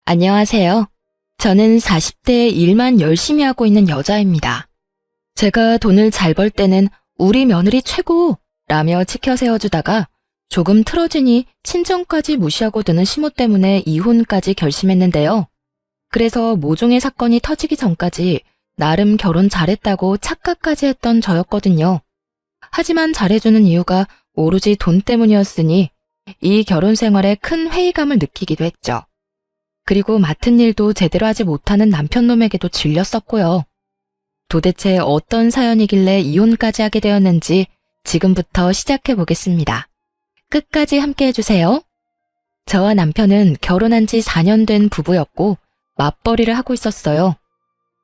안녕하세요. 저는 40대에 일만 열심히 하고 있는 여자입니다. 제가 돈을 잘 벌 때는 우리 며느리 최고! 라며 치켜 세워주다가 조금 틀어지니 친정까지 무시하고 드는 시모 때문에 이혼까지 결심했는데요. 그래서 모종의 사건이 터지기 전까지 나름 결혼 잘했다고 착각까지 했던 저였거든요. 하지만 잘해주는 이유가 오로지 돈 때문이었으니 이 결혼 생활에 큰 회의감을 느끼기도 했죠. 그리고 맡은 일도 제대로 하지 못하는 남편놈에게도 질렸었고요. 도대체 어떤 사연이길래 이혼까지 하게 되었는지 지금부터 시작해 보겠습니다. 끝까지 함께 해주세요. 저와 남편은 결혼한 지 4년 된 부부였고 맞벌이를 하고 있었어요.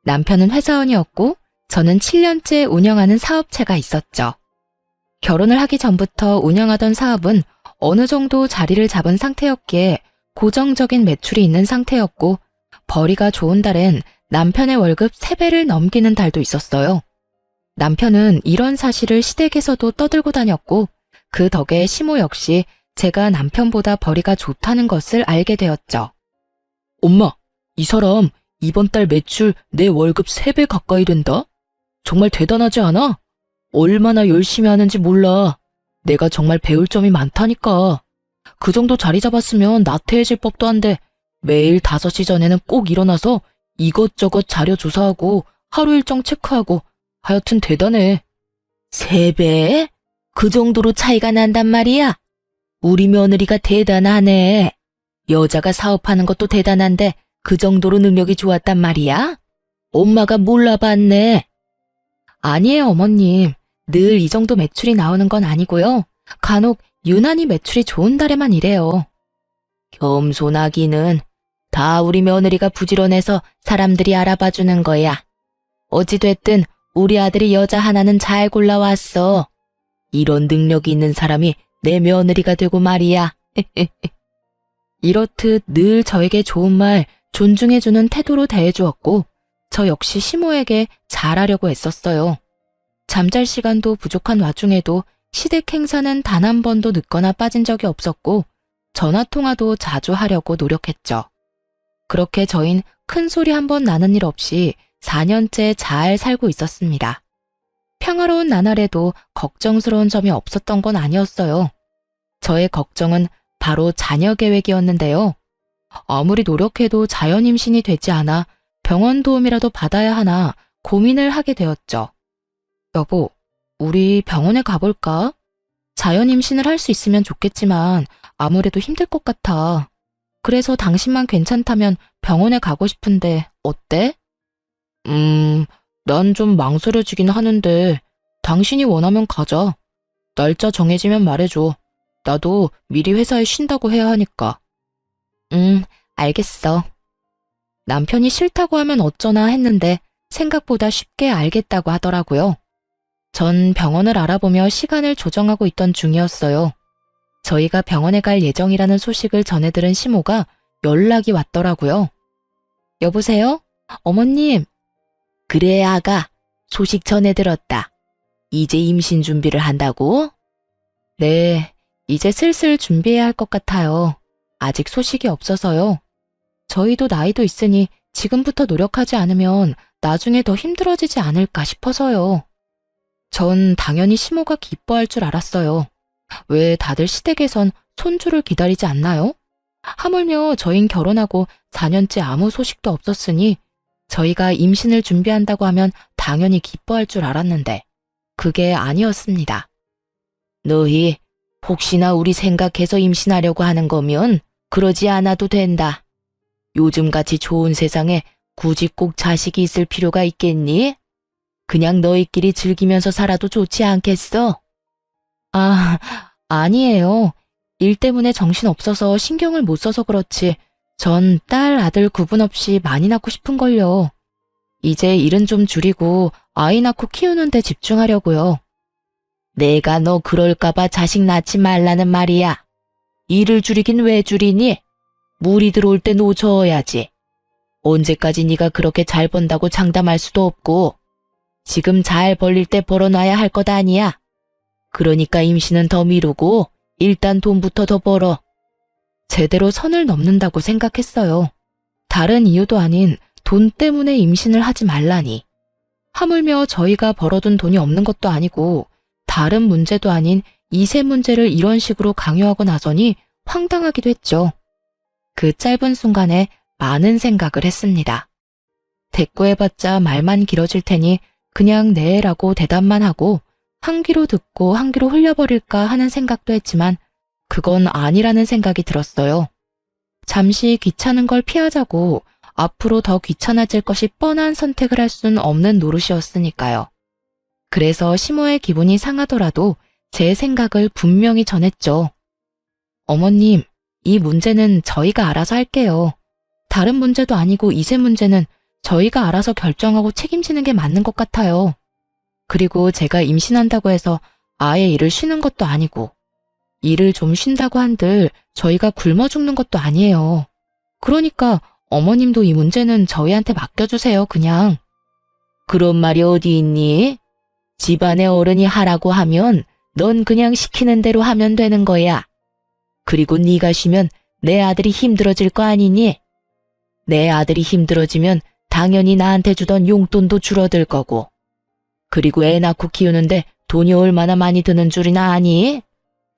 남편은 회사원이었고 저는 7년째 운영하는 사업체가 있었죠. 결혼을 하기 전부터 운영하던 사업은 어느 정도 자리를 잡은 상태였기에 고정적인 매출이 있는 상태였고 벌이가 좋은 달엔 남편의 월급 3배를 넘기는 달도 있었어요. 남편은 이런 사실을 시댁에서도 떠들고 다녔고 그 덕에 시모 역시 제가 남편보다 벌이가 좋다는 것을 알게 되었죠. 엄마, 이 사람 이번 달 매출 내 월급 3배 가까이 된다? 정말 대단하지 않아? 얼마나 열심히 하는지 몰라. 내가 정말 배울 점이 많다니까. 그 정도 자리 잡았으면 나태해질 법도 한데 매일 5시 전에는 꼭 일어나서 이것저것 자료 조사하고 하루 일정 체크하고 하여튼 대단해. 3배? 그 정도로 차이가 난단 말이야? 우리 며느리가 대단하네. 여자가 사업하는 것도 대단한데 그 정도로 능력이 좋았단 말이야? 엄마가 몰라봤네. 아니에요, 어머님. 늘 이 정도 매출이 나오는 건 아니고요. 간혹 유난히 매출이 좋은 달에만 이래요. 겸손하기는 다 우리 며느리가 부지런해서 사람들이 알아봐주는 거야. 어찌됐든 우리 아들이 여자 하나는 잘 골라왔어. 이런 능력이 있는 사람이 내 며느리가 되고 말이야. 이렇듯 늘 저에게 좋은 말, 존중해주는 태도로 대해주었고 저 역시 시모에게 잘하려고 애썼어요. 잠잘 시간도 부족한 와중에도 시댁 행사는 단 한 번도 늦거나 빠진 적이 없었고 전화통화도 자주 하려고 노력했죠. 그렇게 저흰 큰 소리 한 번 나는 일 없이 4년째 잘 살고 있었습니다. 평화로운 나날에도 걱정스러운 점이 없었던 건 아니었어요. 저의 걱정은 바로 자녀 계획이었는데요. 아무리 노력해도 자연 임신이 되지 않아 병원 도움이라도 받아야 하나 고민을 하게 되었죠. 여보, 우리 병원에 가볼까? 자연 임신을 할 수 있으면 좋겠지만 아무래도 힘들 것 같아. 그래서 당신만 괜찮다면 병원에 가고 싶은데 어때? 난 좀 망설여지긴 하는데 당신이 원하면 가자. 날짜 정해지면 말해줘. 나도 미리 회사에 쉰다고 해야 하니까. 알겠어. 남편이 싫다고 하면 어쩌나 했는데 생각보다 쉽게 알겠다고 하더라고요. 전 병원을 알아보며 시간을 조정하고 있던 중이었어요. 저희가 병원에 갈 예정이라는 소식을 전해 들은 시모가 연락이 왔더라고요. 여보세요? 어머님. 그래, 아가. 소식 전해 들었다. 이제 임신 준비를 한다고? 네, 이제 슬슬 준비해야 할 것 같아요. 아직 소식이 없어서요. 저희도 나이도 있으니 지금부터 노력하지 않으면 나중에 더 힘들어지지 않을까 싶어서요. 전 당연히 시모가 기뻐할 줄 알았어요. 왜 다들 시댁에선 손주를 기다리지 않나요? 하물며 저흰 결혼하고 4년째 아무 소식도 없었으니 저희가 임신을 준비한다고 하면 당연히 기뻐할 줄 알았는데 그게 아니었습니다. 너희 혹시나 우리 생각해서 임신하려고 하는 거면 그러지 않아도 된다. 요즘같이 좋은 세상에 굳이 꼭 자식이 있을 필요가 있겠니? 그냥 너희끼리 즐기면서 살아도 좋지 않겠어? 아니에요. 일 때문에 정신없어서 신경을 못 써서 그렇지. 전 딸, 아들 구분 없이 많이 낳고 싶은걸요. 이제 일은 좀 줄이고 아이 낳고 키우는 데 집중하려고요. 내가 너 그럴까봐 자식 낳지 말라는 말이야. 일을 줄이긴 왜 줄이니? 물이 들어올 때 놓쳐야지. 언제까지 네가 그렇게 잘 번다고 장담할 수도 없고 지금 잘 벌릴 때 벌어놔야 할 것 아니야. 그러니까 임신은 더 미루고 일단 돈부터 더 벌어. 제대로 선을 넘는다고 생각했어요. 다른 이유도 아닌 돈 때문에 임신을 하지 말라니. 하물며 저희가 벌어둔 돈이 없는 것도 아니고 다른 문제도 아닌 이세 문제를 이런 식으로 강요하고 나서니 황당하기도 했죠. 그 짧은 순간에 많은 생각을 했습니다. 대꾸해봤자 말만 길어질 테니 그냥 네라고 대답만 하고 한 귀로 듣고 한 귀로 흘려버릴까 하는 생각도 했지만 그건 아니라는 생각이 들었어요. 잠시 귀찮은 걸 피하자고 앞으로 더 귀찮아질 것이 뻔한 선택을 할 순 없는 노릇이었으니까요. 그래서 시모의 기분이 상하더라도 제 생각을 분명히 전했죠. 어머님, 이 문제는 저희가 알아서 할게요. 다른 문제도 아니고 이세 문제는 저희가 알아서 결정하고 책임지는 게 맞는 것 같아요. 그리고 제가 임신한다고 해서 아예 일을 쉬는 것도 아니고 일을 좀 쉰다고 한들 저희가 굶어 죽는 것도 아니에요. 그러니까 어머님도 이 문제는 저희한테 맡겨주세요, 그냥. 그런 말이 어디 있니? 집안의 어른이 하라고 하면 넌 그냥 시키는 대로 하면 되는 거야. 그리고 네가 쉬면 내 아들이 힘들어질 거 아니니? 내 아들이 힘들어지면 당연히 나한테 주던 용돈도 줄어들 거고. 그리고 애 낳고 키우는데 돈이 얼마나 많이 드는 줄이나 아니?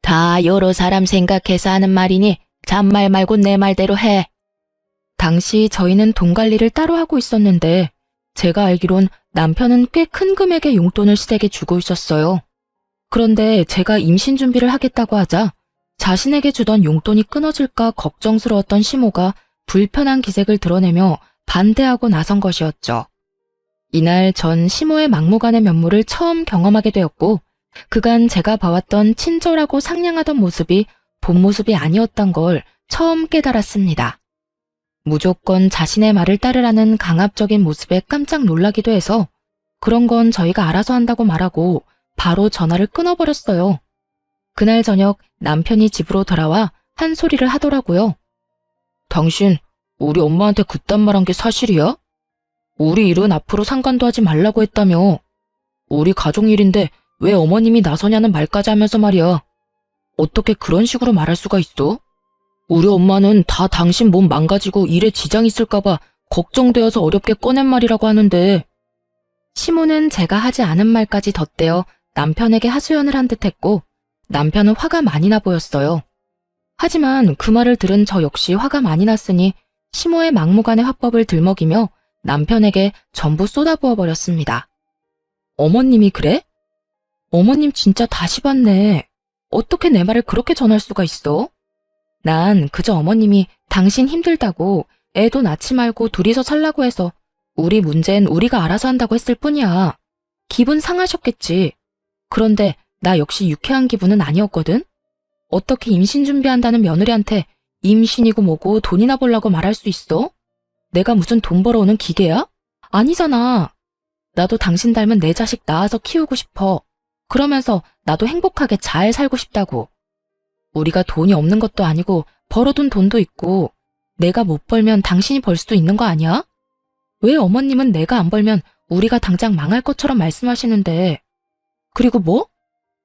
다 여러 사람 생각해서 하는 말이니 잔말 말고 내 말대로 해. 당시 저희는 돈 관리를 따로 하고 있었는데 제가 알기론 남편은 꽤 큰 금액의 용돈을 시댁에 주고 있었어요. 그런데 제가 임신 준비를 하겠다고 하자 자신에게 주던 용돈이 끊어질까 걱정스러웠던 시모가 불편한 기색을 드러내며 반대하고 나선 것이었죠. 이날 전 시모의 막무가내 면모를 처음 경험하게 되었고 그간 제가 봐왔던 친절하고 상냥하던 모습이 본 모습이 아니었던 걸 처음 깨달았습니다. 무조건 자신의 말을 따르라는 강압적인 모습에 깜짝 놀라기도 해서 그런 건 저희가 알아서 한다고 말하고 바로 전화를 끊어버렸어요. 그날 저녁 남편이 집으로 돌아와 한 소리를 하더라고요. 당신 우리 엄마한테 그딴 말한 게 사실이야? 우리 일은 앞으로 상관도 하지 말라고 했다며. 우리 가족 일인데 왜 어머님이 나서냐는 말까지 하면서 말이야. 어떻게 그런 식으로 말할 수가 있어? 우리 엄마는 다 당신 몸 망가지고 일에 지장 있을까봐 걱정되어서 어렵게 꺼낸 말이라고 하는데. 시모는 제가 하지 않은 말까지 덧대어 남편에게 하소연을 한 듯 했고 남편은 화가 많이 나 보였어요. 하지만 그 말을 들은 저 역시 화가 많이 났으니 시모의 막무가내 화법을 들먹이며 남편에게 전부 쏟아부어 버렸습니다. 어머님이 그래? 어머님 진짜 다시 봤네. 어떻게 내 말을 그렇게 전할 수가 있어? 난 그저 어머님이 당신 힘들다고 애도 낳지 말고 둘이서 살라고 해서 우리 문제는 우리가 알아서 한다고 했을 뿐이야. 기분 상하셨겠지. 그런데 나 역시 유쾌한 기분은 아니었거든? 어떻게 임신 준비한다는 며느리한테 임신이고 뭐고 돈이나 벌라고 말할 수 있어? 내가 무슨 돈 벌어오는 기계야? 아니잖아. 나도 당신 닮은 내 자식 낳아서 키우고 싶어. 그러면서 나도 행복하게 잘 살고 싶다고. 우리가 돈이 없는 것도 아니고 벌어둔 돈도 있고 내가 못 벌면 당신이 벌 수도 있는 거 아니야? 왜 어머님은 내가 안 벌면 우리가 당장 망할 것처럼 말씀하시는데. 그리고 뭐?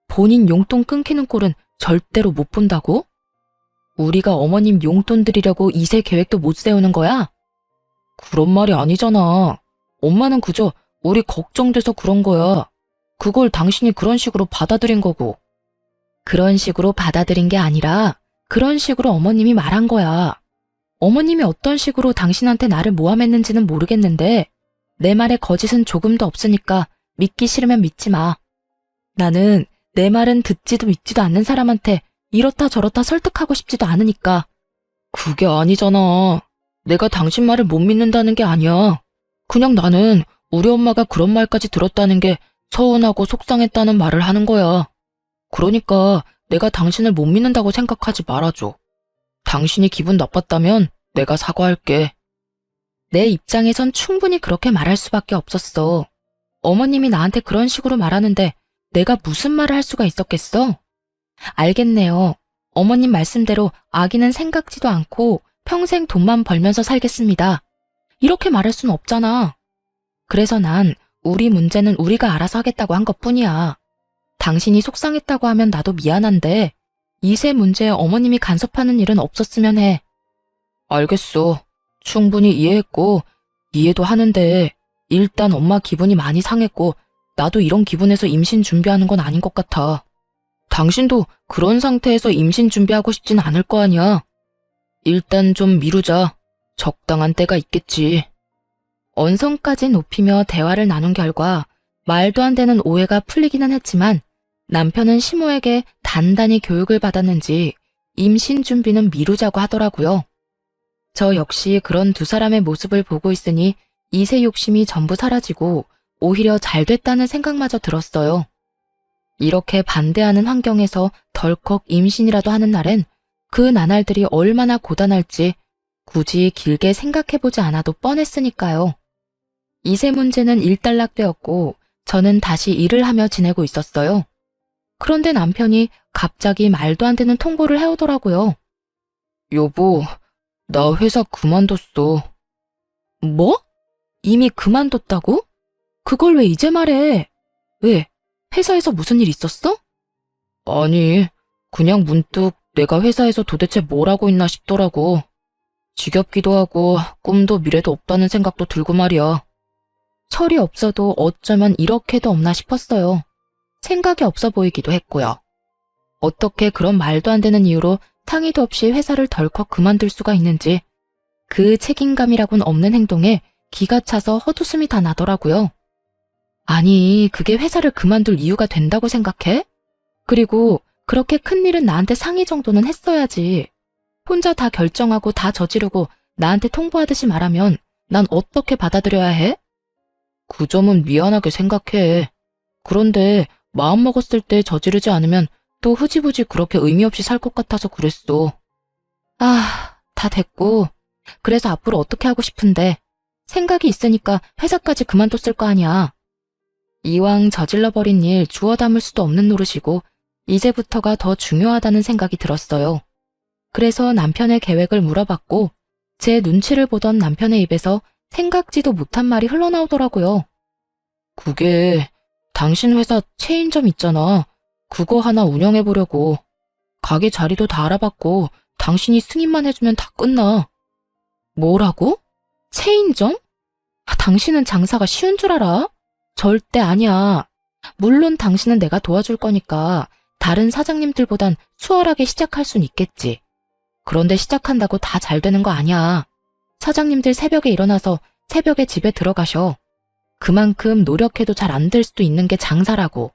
본인 용돈 끊기는 꼴은 절대로 못 본다고? 우리가 어머님 용돈 드리려고 이세 계획도 못 세우는 거야? 그런 말이 아니잖아. 엄마는 그저 우리 걱정돼서 그런 거야. 그걸 당신이 그런 식으로 받아들인 거고. 그런 식으로 받아들인 게 아니라 그런 식으로 어머님이 말한 거야. 어머님이 어떤 식으로 당신한테 나를 모함했는지는 모르겠는데 내 말에 거짓은 조금도 없으니까 믿기 싫으면 믿지 마. 나는 내 말은 듣지도 믿지도 않는 사람한테 이렇다 저렇다 설득하고 싶지도 않으니까. 그게 아니잖아. 내가 당신 말을 못 믿는다는 게 아니야. 그냥 나는 우리 엄마가 그런 말까지 들었다는 게 서운하고 속상했다는 말을 하는 거야. 그러니까 내가 당신을 못 믿는다고 생각하지 말아줘. 당신이 기분 나빴다면 내가 사과할게. 내 입장에선 충분히 그렇게 말할 수밖에 없었어. 어머님이 나한테 그런 식으로 말하는데 내가 무슨 말을 할 수가 있었겠어? 알겠네요. 어머님 말씀대로 아기는 생각지도 않고 평생 돈만 벌면서 살겠습니다. 이렇게 말할 순 없잖아. 그래서 난 우리 문제는 우리가 알아서 하겠다고 한 것뿐이야. 당신이 속상했다고 하면 나도 미안한데 이세 문제에 어머님이 간섭하는 일은 없었으면 해. 알겠어. 충분히 이해했고, 이해도 하는데, 일단 엄마 기분이 많이 상했고, 나도 이런 기분에서 임신 준비하는 건 아닌 것 같아. 당신도 그런 상태에서 임신 준비하고 싶진 않을 거 아니야. 일단 좀 미루자. 적당한 때가 있겠지. 언성까지 높이며 대화를 나눈 결과 말도 안 되는 오해가 풀리기는 했지만 남편은 시모에게 단단히 교육을 받았는지 임신 준비는 미루자고 하더라고요. 저 역시 그런 두 사람의 모습을 보고 있으니 이세 욕심이 전부 사라지고 오히려 잘 됐다는 생각마저 들었어요. 이렇게 반대하는 환경에서 덜컥 임신이라도 하는 날엔 그 나날들이 얼마나 고단할지 굳이 길게 생각해보지 않아도 뻔했으니까요. 이세 문제는 일단락되었고 저는 다시 일을 하며 지내고 있었어요. 그런데 남편이 갑자기 말도 안 되는 통보를 해오더라고요. 여보, 나 회사 그만뒀어. 뭐? 이미 그만뒀다고? 그걸 왜 이제 말해? 왜? 회사에서 무슨 일 있었어? 아니, 그냥 문득 내가 회사에서 도대체 뭘 하고 있나 싶더라고. 지겹기도 하고 꿈도 미래도 없다는 생각도 들고 말이야. 철이 없어도 어쩌면 이렇게도 없나 싶었어요. 생각이 없어 보이기도 했고요. 어떻게 그런 말도 안 되는 이유로 상의도 없이 회사를 덜컥 그만둘 수가 있는지 그 책임감이라곤 없는 행동에 기가 차서 헛웃음이 다 나더라고요. 아니, 그게 회사를 그만둘 이유가 된다고 생각해? 그리고 그렇게 큰일은 나한테 상의 정도는 했어야지. 혼자 다 결정하고 다 저지르고 나한테 통보하듯이 말하면 난 어떻게 받아들여야 해? 그 점은 미안하게 생각해. 그런데 마음먹었을 때 저지르지 않으면 또 흐지부지 그렇게 의미 없이 살 것 같아서 그랬어. 아, 다 됐고. 그래서 앞으로 어떻게 하고 싶은데 생각이 있으니까 회사까지 그만뒀을 거 아니야. 이왕 저질러버린 일 주워 담을 수도 없는 노릇이고 이제부터가 더 중요하다는 생각이 들었어요. 그래서 남편의 계획을 물어봤고 제 눈치를 보던 남편의 입에서 생각지도 못한 말이 흘러나오더라고요. 그게 당신 회사 체인점 있잖아. 그거 하나 운영해보려고. 가게 자리도 다 알아봤고 당신이 승인만 해주면 다 끝나. 뭐라고? 체인점? 당신은 장사가 쉬운 줄 알아? 절대 아니야. 물론 당신은 내가 도와줄 거니까 다른 사장님들보단 수월하게 시작할 순 있겠지. 그런데 시작한다고 다 잘 되는 거 아니야. 사장님들 새벽에 일어나서 새벽에 집에 들어가셔. 그만큼 노력해도 잘 안 될 수도 있는 게 장사라고.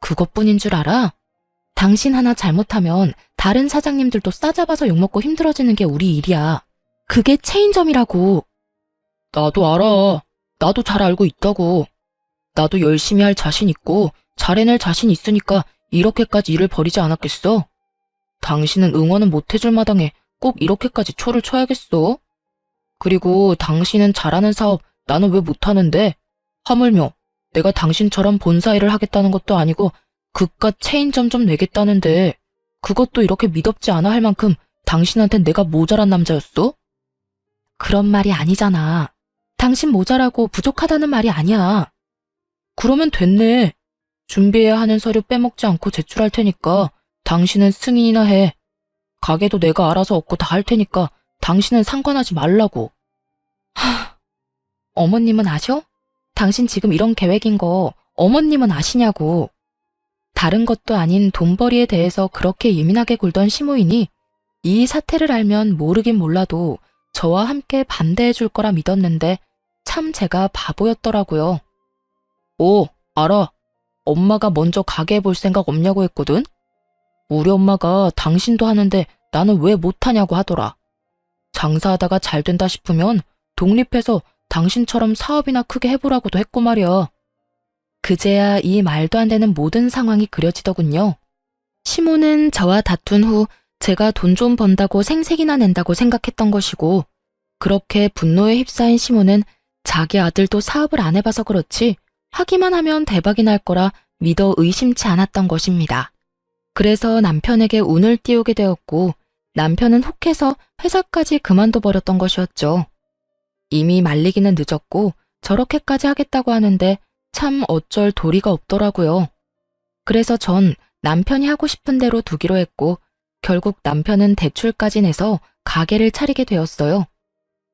그것뿐인 줄 알아? 당신 하나 잘못하면 다른 사장님들도 싸잡아서 욕먹고 힘들어지는 게 우리 일이야. 그게 체인점이라고. 나도 알아. 나도 잘 알고 있다고. 나도 열심히 할 자신 있고 잘 해낼 자신 있으니까 이렇게까지 일을 벌이지 않았겠어. 당신은 응원은 못 해줄 마당에 꼭 이렇게까지 초를 쳐야겠어. 그리고 당신은 잘하는 사업 나는 왜 못하는데? 하물며 내가 당신처럼 본사 일을 하겠다는 것도 아니고 그깟 체인점 좀 내겠다는데 그것도 이렇게 미덥지 않아 할 만큼 당신한텐 내가 모자란 남자였어? 그런 말이 아니잖아. 당신 모자라고 부족하다는 말이 아니야. 그러면 됐네. 준비해야 하는 서류 빼먹지 않고 제출할 테니까 당신은 승인이나 해. 가게도 내가 알아서 얻고 다 할 테니까 당신은 상관하지 말라고. 어머님은 아셔? 당신 지금 이런 계획인 거 어머님은 아시냐고. 다른 것도 아닌 돈벌이에 대해서 그렇게 예민하게 굴던 시모이니 이 사태를 알면 모르긴 몰라도 저와 함께 반대해 줄 거라 믿었는데 참 제가 바보였더라고요. 오, 알아. 엄마가 먼저 가게 해볼 생각 없냐고 했거든? 우리 엄마가 당신도 하는데 나는 왜 못하냐고 하더라. 장사하다가 잘 된다 싶으면 독립해서 당신처럼 사업이나 크게 해보라고도 했고 말이야. 그제야 이 말도 안 되는 모든 상황이 그려지더군요. 시모는 저와 다툰 후 제가 돈 좀 번다고 생색이나 낸다고 생각했던 것이고 그렇게 분노에 휩싸인 시모는 자기 아들도 사업을 안 해봐서 그렇지 하기만 하면 대박이 날 거라 믿어 의심치 않았던 것입니다. 그래서 남편에게 운을 띄우게 되었고 남편은 혹해서 회사까지 그만둬 버렸던 것이었죠. 이미 말리기는 늦었고 저렇게까지 하겠다고 하는데 참 어쩔 도리가 없더라고요. 그래서 전 남편이 하고 싶은 대로 두기로 했고 결국 남편은 대출까지 내서 가게를 차리게 되었어요.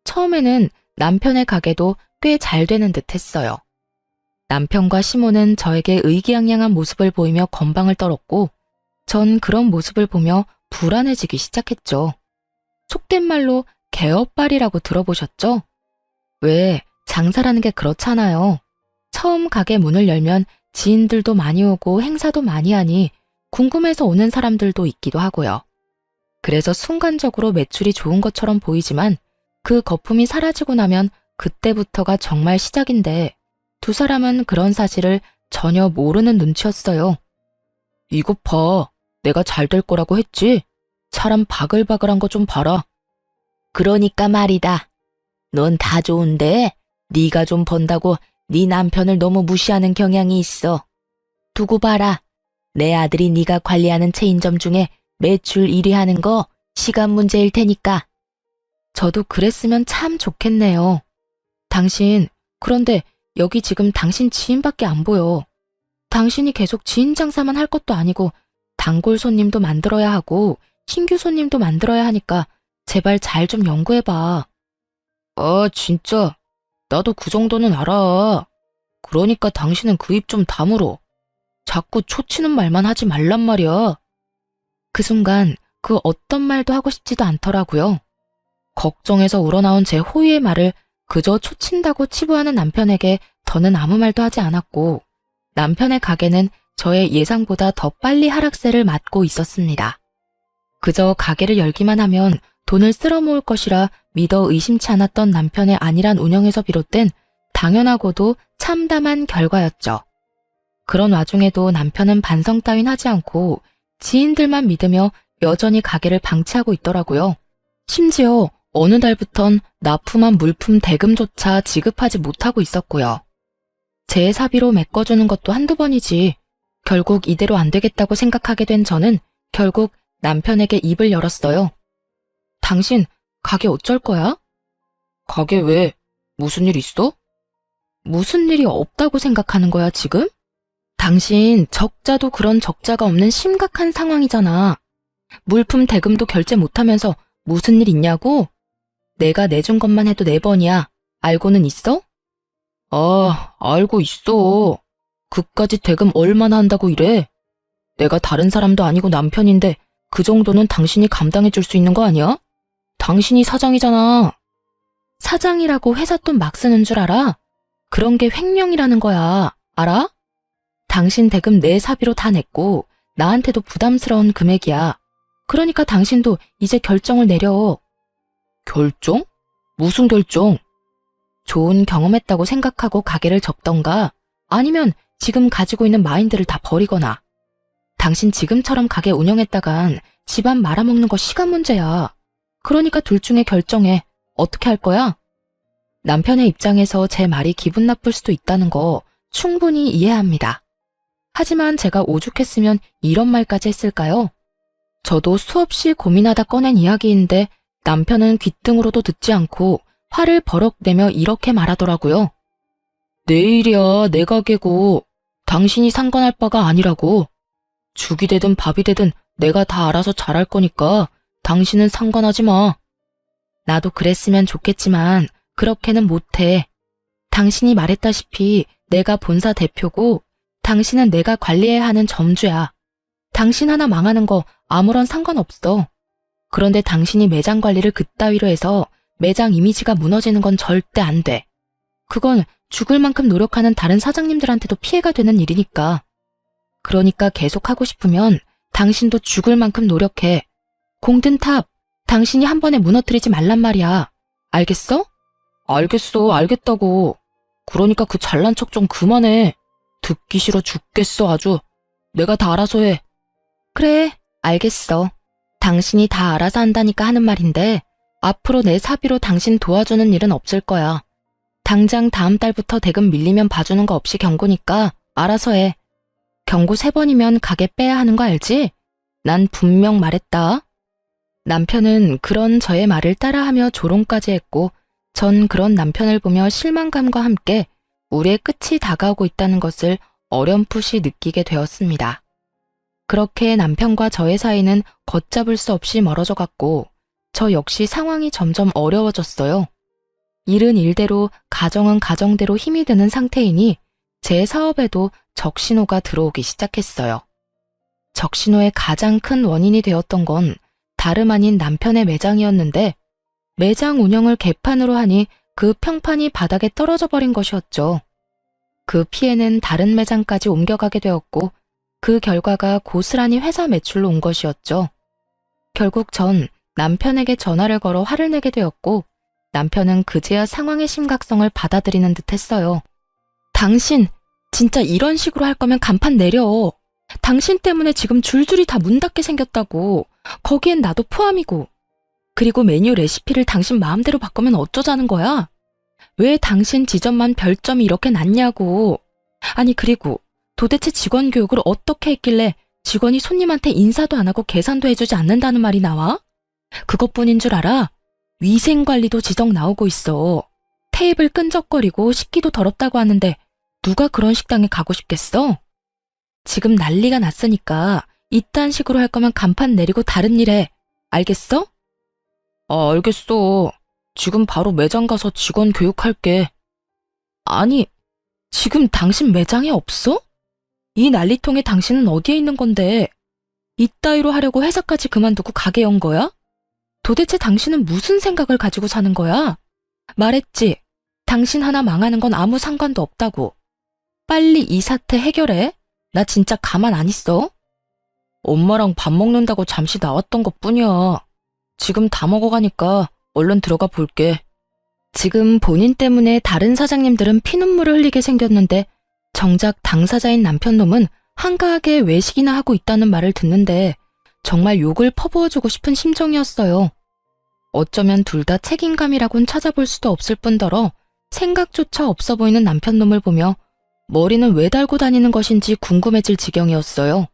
처음에는 남편의 가게도 꽤 잘 되는 듯 했어요. 남편과 시모는 저에게 의기양양한 모습을 보이며 건방을 떨었고, 전 그런 모습을 보며 불안해지기 시작했죠. 속된 말로 개업발이라고 들어보셨죠? 왜, 장사라는 게 그렇잖아요. 처음 가게 문을 열면 지인들도 많이 오고 행사도 많이 하니 궁금해서 오는 사람들도 있기도 하고요. 그래서 순간적으로 매출이 좋은 것처럼 보이지만 그 거품이 사라지고 나면 그때부터가 정말 시작인데 두 사람은 그런 사실을 전혀 모르는 눈치였어요. 이것 봐. 내가 잘 될 거라고 했지? 사람 바글바글한 거 좀 봐라. 그러니까 말이다. 넌 다 좋은데 네가 좀 번다고 네 남편을 너무 무시하는 경향이 있어. 두고 봐라. 내 아들이 네가 관리하는 체인점 중에 매출 1위 하는 거 시간 문제일 테니까. 저도 그랬으면 참 좋겠네요. 당신, 그런데 여기 지금 당신 지인밖에 안 보여. 당신이 계속 지인 장사만 할 것도 아니고 단골 손님도 만들어야 하고 신규 손님도 만들어야 하니까 제발 잘 좀 연구해봐. 아, 진짜. 나도 그 정도는 알아. 그러니까 당신은 그 입 좀 다물어. 자꾸 초치는 말만 하지 말란 말이야. 그 순간 그 어떤 말도 하고 싶지도 않더라고요. 걱정해서 우러나온 제 호의의 말을 그저 초친다고 치부하는 남편에게 더는 아무 말도 하지 않았고, 남편의 가게는 저의 예상보다 더 빨리 하락세를 맞고 있었습니다. 그저 가게를 열기만 하면 돈을 쓸어 모을 것이라 믿어 의심치 않았던 남편의 안일한 운영에서 비롯된 당연하고도 참담한 결과였죠. 그런 와중에도 남편은 반성 따윈 하지 않고 지인들만 믿으며 여전히 가게를 방치하고 있더라고요. 심지어 어느 달부턴 납품한 물품 대금조차 지급하지 못하고 있었고요. 제 사비로 메꿔주는 것도 한두 번이지. 결국 이대로 안 되겠다고 생각하게 된 저는 결국 남편에게 입을 열었어요. 당신 가게 어쩔 거야? 가게 왜? 무슨 일 있어? 무슨 일이 없다고 생각하는 거야, 지금? 당신 적자도 그런 적자가 없는 심각한 상황이잖아. 물품 대금도 결제 못하면서 무슨 일 있냐고? 내가 내준 것만 해도 4번이야. 알고는 있어? 아, 알고 있어. 그까지 대금 얼마나 한다고 이래? 내가 다른 사람도 아니고 남편인데 그 정도는 당신이 감당해 줄 수 있는 거 아니야? 당신이 사장이잖아. 사장이라고 회사 돈 막 쓰는 줄 알아? 그런 게 횡령이라는 거야. 알아? 당신 대금 내 사비로 다 냈고 나한테도 부담스러운 금액이야. 그러니까 당신도 이제 결정을 내려. 결정? 무슨 결정? 좋은 경험했다고 생각하고 가게를 접던가 아니면 지금 가지고 있는 마인드를 다 버리거나. 당신 지금처럼 가게 운영했다간 집안 말아먹는 거 시간 문제야. 그러니까 둘 중에 결정해. 어떻게 할 거야? 남편의 입장에서 제 말이 기분 나쁠 수도 있다는 거 충분히 이해합니다. 하지만 제가 오죽했으면 이런 말까지 했을까요? 저도 수없이 고민하다 꺼낸 이야기인데 남편은 귓등으로도 듣지 않고 화를 버럭 내며 이렇게 말하더라고요. 내 일이야, 내 가게고. 당신이 상관할 바가 아니라고. 죽이 되든 밥이 되든 내가 다 알아서 잘할 거니까 당신은 상관하지 마. 나도 그랬으면 좋겠지만 그렇게는 못해. 당신이 말했다시피 내가 본사 대표고 당신은 내가 관리해야 하는 점주야. 당신 하나 망하는 거 아무런 상관없어. 그런데 당신이 매장 관리를 그따위로 해서 매장 이미지가 무너지는 건 절대 안 돼. 그건 죽을 만큼 노력하는 다른 사장님들한테도 피해가 되는 일이니까. 그러니까 계속 하고 싶으면 당신도 죽을 만큼 노력해. 공든 탑, 당신이 한 번에 무너뜨리지 말란 말이야. 알겠어? 알겠어, 알겠다고. 그러니까 그 잘난 척 좀 그만해. 듣기 싫어 죽겠어, 아주. 내가 다 알아서 해. 그래, 알겠어. 당신이 다 알아서 한다니까 하는 말인데 앞으로 내 사비로 당신 도와주는 일은 없을 거야. 당장 다음 달부터 대금 밀리면 봐주는 거 없이 경고니까 알아서 해. 경고 3번이면 가게 빼야 하는 거 알지? 난 분명 말했다. 남편은 그런 저의 말을 따라하며 조롱까지 했고 전 그런 남편을 보며 실망감과 함께 우리의 끝이 다가오고 있다는 것을 어렴풋이 느끼게 되었습니다. 그렇게 남편과 저의 사이는 걷잡을 수 없이 멀어져 갔고 저 역시 상황이 점점 어려워졌어요. 일은 일대로 가정은 가정대로 힘이 드는 상태이니 제 사업에도 적신호가 들어오기 시작했어요. 적신호의 가장 큰 원인이 되었던 건 다름 아닌 남편의 매장이었는데 매장 운영을 개판으로 하니 그 평판이 바닥에 떨어져 버린 것이었죠. 그 피해는 다른 매장까지 옮겨가게 되었고 그 결과가 고스란히 회사 매출로 온 것이었죠. 결국 전 남편에게 전화를 걸어 화를 내게 되었고 남편은 그제야 상황의 심각성을 받아들이는 듯 했어요. 당신 진짜 이런 식으로 할 거면 간판 내려. 당신 때문에 지금 줄줄이 다 문 닫게 생겼다고. 거기엔 나도 포함이고. 그리고 메뉴 레시피를 당신 마음대로 바꾸면 어쩌자는 거야? 왜 당신 지점만 별점이 이렇게 낮냐고. 아니 그리고 도대체 직원 교육을 어떻게 했길래 직원이 손님한테 인사도 안 하고 계산도 해주지 않는다는 말이 나와? 그것뿐인 줄 알아? 위생관리도 지적 나오고 있어. 테이블 끈적거리고 식기도 더럽다고 하는데 누가 그런 식당에 가고 싶겠어? 지금 난리가 났으니까 이딴 식으로 할 거면 간판 내리고 다른 일 해. 알겠어? 알겠어. 지금 바로 매장 가서 직원 교육할게. 아니, 지금 당신 매장에 없어? 이 난리통에 당신은 어디에 있는 건데? 이따위로 하려고 회사까지 그만두고 가게 연 거야? 도대체 당신은 무슨 생각을 가지고 사는 거야? 말했지. 당신 하나 망하는 건 아무 상관도 없다고. 빨리 이 사태 해결해. 나 진짜 가만 안 있어. 엄마랑 밥 먹는다고 잠시 나왔던 것뿐이야. 지금 다 먹어가니까 얼른 들어가 볼게. 지금 본인 때문에 다른 사장님들은 피눈물을 흘리게 생겼는데 정작 당사자인 남편놈은 한가하게 외식이나 하고 있다는 말을 듣는데 정말 욕을 퍼부어주고 싶은 심정이었어요. 어쩌면 둘 다 책임감이라곤 찾아볼 수도 없을 뿐더러 생각조차 없어 보이는 남편놈을 보며 머리는 왜 달고 다니는 것인지 궁금해질 지경이었어요.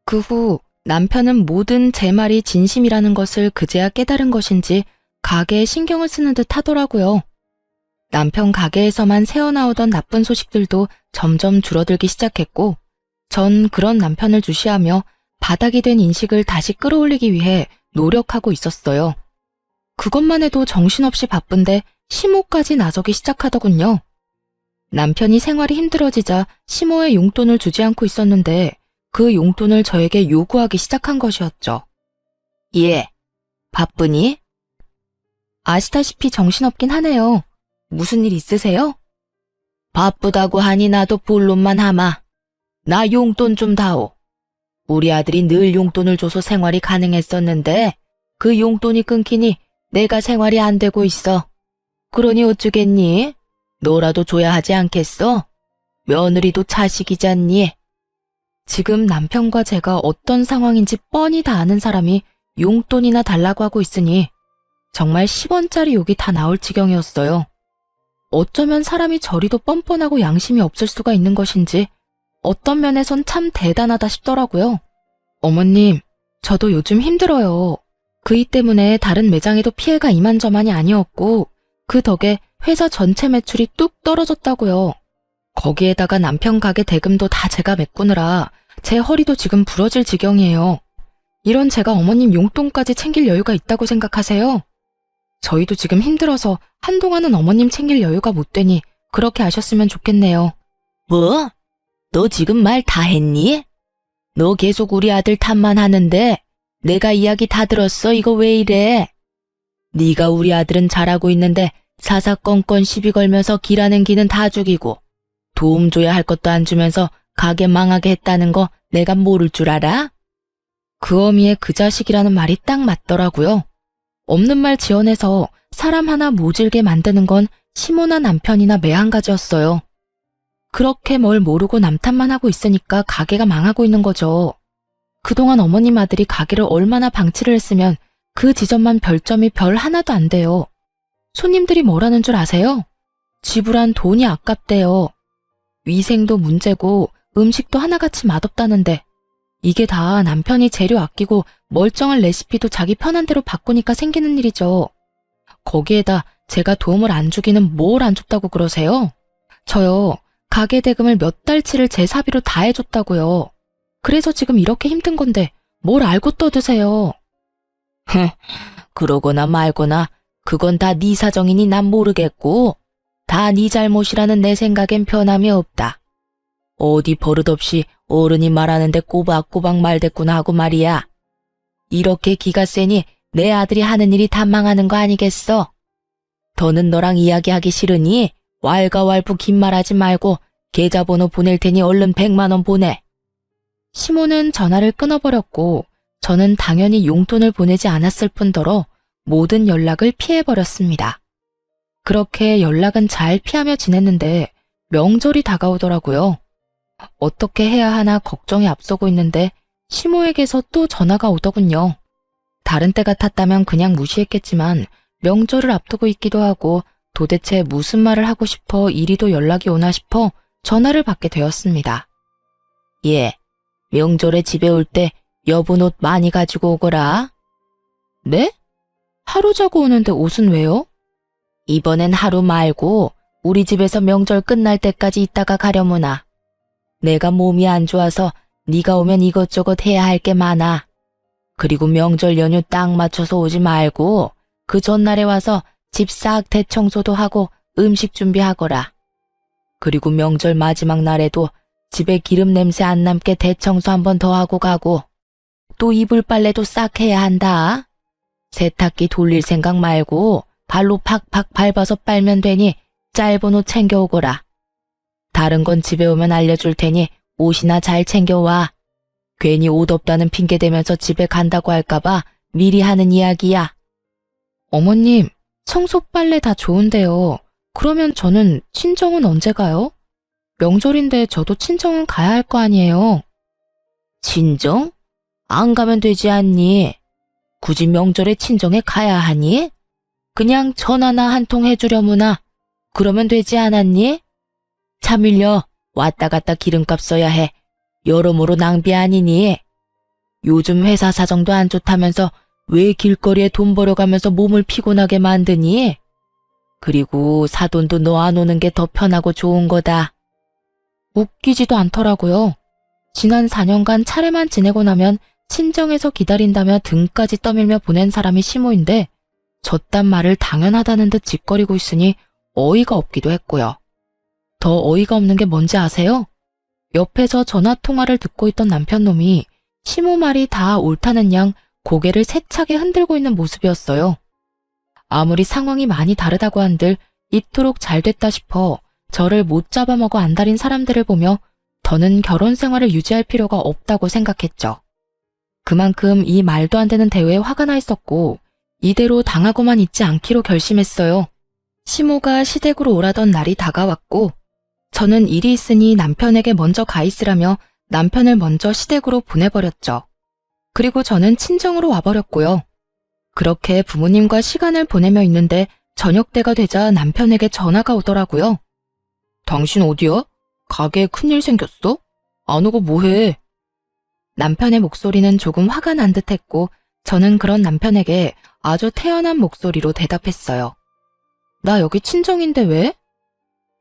그 후 남편은 모든 제 말이 진심이라는 것을 그제야 깨달은 것인지 가게에 신경을 쓰는 듯 하더라고요. 남편 가게에서만 새어나오던 나쁜 소식들도 점점 줄어들기 시작했고 전 그런 남편을 주시하며 바닥이 된 인식을 다시 끌어올리기 위해 노력하고 있었어요. 그것만 해도 정신없이 바쁜데 시모까지 나서기 시작하더군요. 남편이 생활이 힘들어지자 시모의 용돈을 주지 않고 있었는데 그 용돈을 저에게 요구하기 시작한 것이었죠. 예, 바쁘니? 아시다시피 정신없긴 하네요. 무슨 일 있으세요? 바쁘다고 하니 나도 본론만 하마. 나 용돈 좀 다오. 우리 아들이 늘 용돈을 줘서 생활이 가능했었는데 그 용돈이 끊기니 내가 생활이 안 되고 있어. 그러니 어쩌겠니? 너라도 줘야 하지 않겠어? 며느리도 자식이잖니. 지금 남편과 제가 어떤 상황인지 뻔히 다 아는 사람이 용돈이나 달라고 하고 있으니 정말 10원짜리 욕이 다 나올 지경이었어요. 어쩌면 사람이 저리도 뻔뻔하고 양심이 없을 수가 있는 것인지 어떤 면에선 참 대단하다 싶더라고요. 어머님, 저도 요즘 힘들어요. 그 일 때문에 다른 매장에도 피해가 이만저만이 아니었고 그 덕에 회사 전체 매출이 뚝 떨어졌다고요. 거기에다가 남편 가게 대금도 다 제가 메꾸느라 제 허리도 지금 부러질 지경이에요. 이런 제가 어머님 용돈까지 챙길 여유가 있다고 생각하세요? 저희도 지금 힘들어서 한동안은 어머님 챙길 여유가 못 되니 그렇게 아셨으면 좋겠네요. 뭐? 너 지금 말 다 했니? 너 계속 우리 아들 탓만 하는데 내가 이야기 다 들었어. 이거 왜 이래? 네가 우리 아들은 잘하고 있는데 사사건건 시비 걸면서 길하는 기는 다 죽이고 도움 줘야 할 것도 안 주면서 가게 망하게 했다는 거 내가 모를 줄 알아? 그 어미의 그 자식이라는 말이 딱 맞더라고요. 없는 말 지어내서 사람 하나 모질게 만드는 건 시모나 남편이나 매한가지였어요. 그렇게 뭘 모르고 남탓만 하고 있으니까 가게가 망하고 있는 거죠. 그동안 어머님 아들이 가게를 얼마나 방치를 했으면 그 지점만 별점이 별 하나도 안 돼요. 손님들이 뭐라는 줄 아세요? 지불한 돈이 아깝대요. 위생도 문제고 음식도 하나같이 맛없다는데 이게 다 남편이 재료 아끼고 멀쩡한 레시피도 자기 편한 대로 바꾸니까 생기는 일이죠. 거기에다 제가 도움을 안 주기는 뭘 안 줬다고 그러세요? 저요, 가게 대금을 몇 달치를 제 사비로 다 해줬다고요. 그래서 지금 이렇게 힘든 건데 뭘 알고 떠드세요? 그러거나 말거나 그건 다 네 사정이니 난 모르겠고 다 네 잘못이라는 내 생각엔 변함이 없다. 어디 버릇없이 어른이 말하는데 꼬박꼬박 말대꾸나 하고 말이야. 이렇게 기가 세니 내 아들이 하는 일이 다 망하는 거 아니겠어? 더는 너랑 이야기하기 싫으니 왈가왈부 긴 말하지 말고 계좌번호 보낼 테니 얼른 100만 원 보내. 시모는 전화를 끊어버렸고 저는 당연히 용돈을 보내지 않았을 뿐더러 모든 연락을 피해버렸습니다. 그렇게 연락은 잘 피하며 지냈는데 명절이 다가오더라고요. 어떻게 해야 하나 걱정이 앞서고 있는데 시모에게서 또 전화가 오더군요. 다른 때 같았다면 그냥 무시했겠지만 명절을 앞두고 있기도 하고 도대체 무슨 말을 하고 싶어 이리도 연락이 오나 싶어 전화를 받게 되었습니다. 예, 명절에 집에 올 때 여분 옷 많이 가지고 오거라. 네? 하루 자고 오는데 옷은 왜요? 이번엔 하루 말고 우리 집에서 명절 끝날 때까지 있다가 가려무나. 내가 몸이 안 좋아서 네가 오면 이것저것 해야 할 게 많아. 그리고 명절 연휴 딱 맞춰서 오지 말고 그 전날에 와서 집 싹 대청소도 하고 음식 준비하거라. 그리고 명절 마지막 날에도 집에 기름 냄새 안 남게 대청소 한 번 더 하고 가고 또 이불 빨래도 싹 해야 한다. 세탁기 돌릴 생각 말고 발로 팍팍 밟아서 빨면 되니 짧은 옷 챙겨오거라. 다른 건 집에 오면 알려줄 테니 옷이나 잘 챙겨와. 괜히 옷 없다는 핑계 대면서 집에 간다고 할까봐 미리 하는 이야기야. 어머님, 청소 빨래 다 좋은데요. 그러면 저는 친정은 언제 가요? 명절인데 저도 친정은 가야 할 거 아니에요. 친정? 안 가면 되지 않니? 굳이 명절에 친정에 가야 하니? 그냥 전화나 한 통 해주려무나. 그러면 되지 않았니? 차 밀려 왔다 갔다 기름값 써야 해. 여러모로 낭비 아니니? 요즘 회사 사정도 안 좋다면서 왜 길거리에 돈 벌어가면서 몸을 피곤하게 만드니? 그리고 사돈도 너 안 오는 게 더 편하고 좋은 거다. 웃기지도 않더라고요. 지난 4년간 차례만 지내고 나면 친정에서 기다린다며 등까지 떠밀며 보낸 사람이 시모인데 저딴 말을 당연하다는 듯 짓거리고 있으니 어이가 없기도 했고요. 더 어이가 없는 게 뭔지 아세요? 옆에서 전화통화를 듣고 있던 남편놈이 시모 말이 다 옳다는 양 고개를 세차게 흔들고 있는 모습이었어요. 아무리 상황이 많이 다르다고 한들 이토록 잘 됐다 싶어 저를 못 잡아먹어 안달인 사람들을 보며 더는 결혼 생활을 유지할 필요가 없다고 생각했죠. 그만큼 이 말도 안 되는 대회에 화가 나 있었고 이대로 당하고만 있지 않기로 결심했어요. 시모가 시댁으로 오라던 날이 다가왔고 저는 일이 있으니 남편에게 먼저 가 있으라며 남편을 먼저 시댁으로 보내버렸죠. 그리고 저는 친정으로 와버렸고요. 그렇게 부모님과 시간을 보내며 있는데 저녁 때가 되자 남편에게 전화가 오더라고요. 당신 어디야? 가게에 큰일 생겼어? 안 오고 뭐해? 남편의 목소리는 조금 화가 난 듯했고 저는 그런 남편에게 아주 태연한 목소리로 대답했어요. 나 여기 친정인데 왜?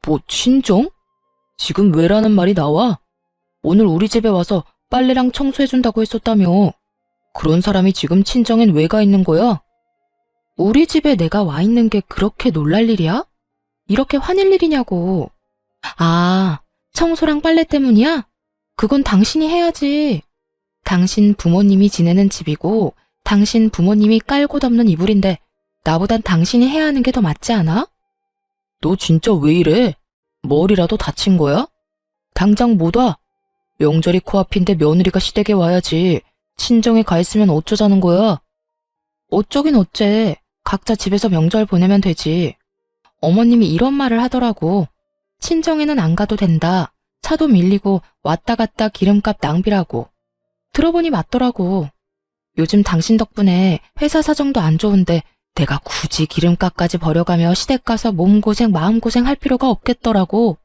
뭐 친정? 지금 왜라는 말이 나와? 오늘 우리 집에 와서 빨래랑 청소해준다고 했었다며. 그런 사람이 지금 친정엔 왜 가 있는 거야? 우리 집에 내가 와 있는 게 그렇게 놀랄 일이야? 이렇게 화낼 일이냐고. 아, 청소랑 빨래 때문이야? 그건 당신이 해야지. 당신 부모님이 지내는 집이고 당신 부모님이 깔고 덮는 이불인데 나보단 당신이 해야 하는 게 더 맞지 않아? 너 진짜 왜 이래? 머리라도 다친 거야? 당장 못 와. 명절이 코앞인데 며느리가 시댁에 와야지. 친정에 가 있으면 어쩌자는 거야? 어쩌긴 어째. 각자 집에서 명절 보내면 되지. 어머님이 이런 말을 하더라고. 친정에는 안 가도 된다. 차도 밀리고 왔다 갔다 기름값 낭비라고. 들어보니 맞더라고. 요즘 당신 덕분에 회사 사정도 안 좋은데 내가 굳이 기름값까지 버려가며 시댁 가서 몸고생 마음고생 할 필요가 없겠더라고.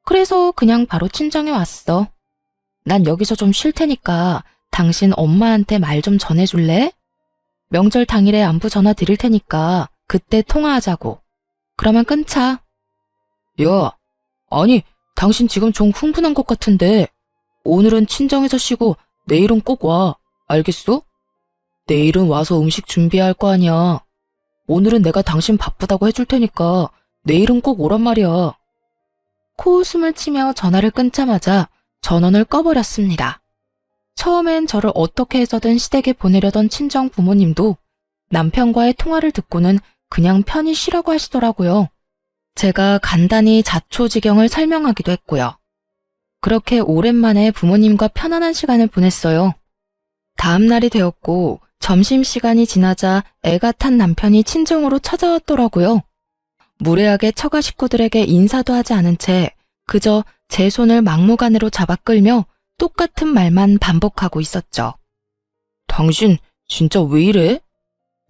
그래서 그냥 바로 친정에 왔어. 난 여기서 좀 쉴 테니까 당신 엄마한테 말 좀 전해줄래? 명절 당일에 안부 전화 드릴 테니까 그때 통화하자고. 그러면 끊자. 야, 아니, 당신 지금 좀 흥분한 것 같은데. 오늘은 친정에서 쉬고 내일은 꼭 와. 알겠어? 내일은 와서 음식 준비해야 할 거 아니야. 오늘은 내가 당신 바쁘다고 해줄 테니까 내일은 꼭 오란 말이야. 코웃음을 치며 전화를 끊자마자 전원을 꺼버렸습니다. 처음엔 저를 어떻게 해서든 시댁에 보내려던 친정 부모님도 남편과의 통화를 듣고는 그냥 편히 쉬라고 하시더라고요. 제가 간단히 자초지경을 설명하기도 했고요. 그렇게 오랜만에 부모님과 편안한 시간을 보냈어요. 다음 날이 되었고 점심시간이 지나자 애가 탄 남편이 친정으로 찾아왔더라고요. 무례하게 처가 식구들에게 인사도 하지 않은 채 그저 제 손을 막무가내로 잡아 끌며 똑같은 말만 반복하고 있었죠. 당신 진짜 왜 이래?